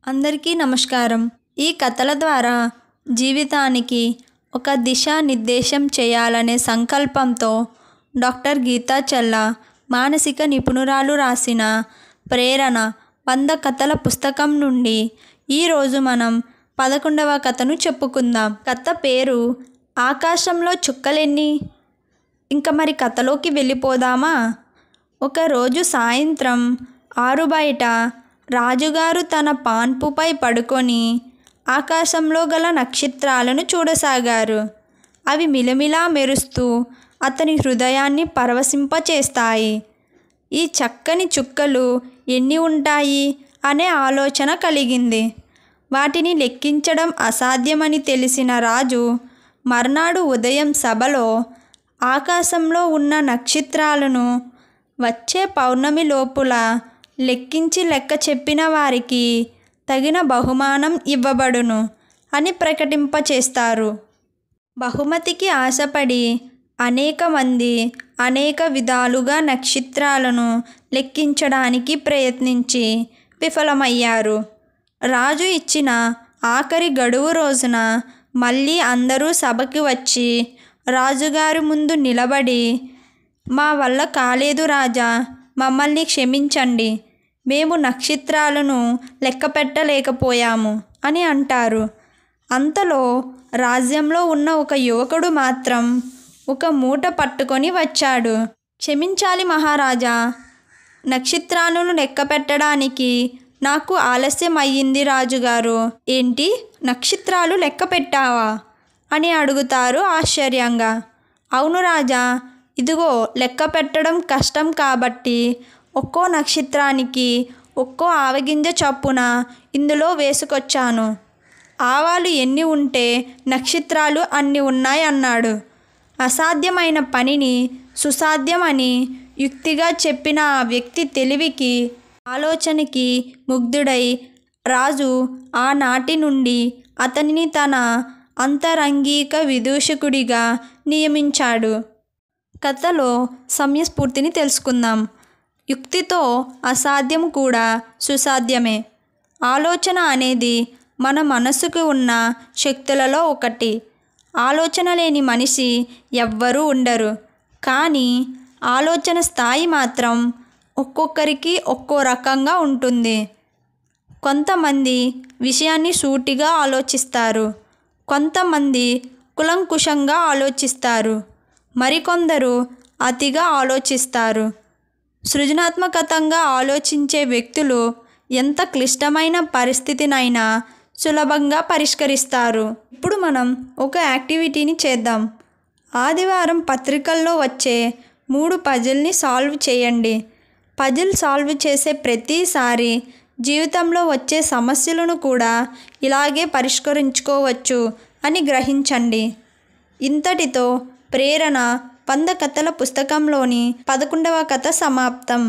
అందరికీ నమస్కారం. ఈ కథల ద్వారా జీవితానికి ఒక దిశానిర్దేశం చేయాలనే సంకల్పంతో డాక్టర్ గీతా చల్లా మానసిక నిపుణురాలు రాసిన ప్రేరణ 100 కథల పుస్తకం నుండి ఈరోజు మనం 11వ కథను చెప్పుకుందాం. కథ పేరు ఆకాశంలో చుక్కలెన్ని. ఇంక మరి కథలోకి వెళ్ళిపోదామా? ఒకరోజు సాయంత్రం 6 బయట రాజుగారు తన పాన్పుపై పడుకొని ఆకాశంలో గల నక్షత్రాలను చూడసాగారు. అవి మిలమిలా మెరుస్తూ అతని హృదయాన్ని పరవశింపచేస్తాయి. ఈ చక్కని చుక్కలు ఎన్ని ఉంటాయి అనే ఆలోచన కలిగింది. వాటిని లెక్కించడం అసాధ్యమని తెలిసిన రాజు మర్నాడు ఉదయం సభలో ఆకాశంలో ఉన్న నక్షత్రాలను వచ్చే పౌర్ణమి లోపుల లెక్కించి లెక్క చెప్పిన వారికి తగిన బహుమానం ఇవ్వబడును అని ప్రకటింపచేస్తారు. బహుమతికి ఆశపడి అనేక మంది అనేక విధాలుగా నక్షత్రాలను లెక్కించడానికి ప్రయత్నించి విఫలమయ్యారు. రాజు ఇచ్చిన ఆఖరి గడువు రోజున మళ్ళీ అందరూ సభకి వచ్చి రాజుగారి ముందు నిలబడి, "మా వల్ల కాలేదు రాజా, మమ్మల్ని క్షమించండి. మేము నక్షత్రాలను లెక్క పెట్టలేకపోయాము" అని అంటారు. అంతలో రాజ్యంలో ఉన్న ఒక యువకుడు మాత్రం ఒక మూట పట్టుకొని వచ్చాడు. "క్షమించాలి మహారాజా, నక్షత్రాలను లెక్క పెట్టడానికి నాకు ఆలస్యం అయ్యింది రాజుగారు." "ఏంటి, నక్షత్రాలు లెక్క పెట్టావా?" అని అడుగుతారు ఆశ్చర్యంగా. "అవును రాజా, ఇదిగో లెక్క పెట్టడం కష్టం కాబట్టి ఒక్కో నక్షత్రానికి ఒక్కో ఆవగింజ చప్పున ఇందులో వేసుకొచ్చాను. ఆవాలు ఎన్ని ఉంటే నక్షత్రాలు అన్ని ఉన్నాయి" అన్నాడు. అసాధ్యమైన పనిని సుసాధ్యం అని యుక్తిగా చెప్పిన ఆ వ్యక్తి తెలివికి, ఆలోచనకి ముగ్ధుడై రాజు ఆనాటి నుండి అతనిని తన అంతరంగిక విదూషకుడిగా నియమించాడు. కథలో సమయస్ఫూర్తిని తెలుసుకుందాం. యుక్తితో అసాధ్యం కూడా సుసాధ్యమే. ఆలోచన అనేది మన మనసుకు ఉన్న శక్తులలో ఒకటి. ఆలోచన లేని మనిషి ఎవ్వరూ ఉండరు. కానీ ఆలోచన స్థాయి మాత్రం ఒక్కొక్కరికి ఒక్కో రకంగా ఉంటుంది. కొంతమంది విషయాన్ని సూటిగా ఆలోచిస్తారు, కొంతమంది కూలంకుషంగా ఆలోచిస్తారు, మరికొందరు అతిగా ఆలోచిస్తారు. సృజనాత్మకంగా ఆలోచించే వ్యక్తులు ఎంత క్లిష్టమైన పరిస్థితినైనా సులభంగా పరిష్కరిస్తారు. ఇప్పుడు మనం ఒక యాక్టివిటీని చేద్దాం. ఆదివారం పత్రికల్లో వచ్చే 3 పజిల్ని సాల్వ్ చేయండి. పజిల్ సాల్వ్ చేసే ప్రతిసారి జీవితంలో వచ్చే సమస్యలను కూడా ఇలాగే పరిష్కరించుకోవచ్చు అని గ్రహించండి. ఇంతటితో ప్రేరణ 100 కథల పుస్తకంలోని 11వ కథ సమాప్తం.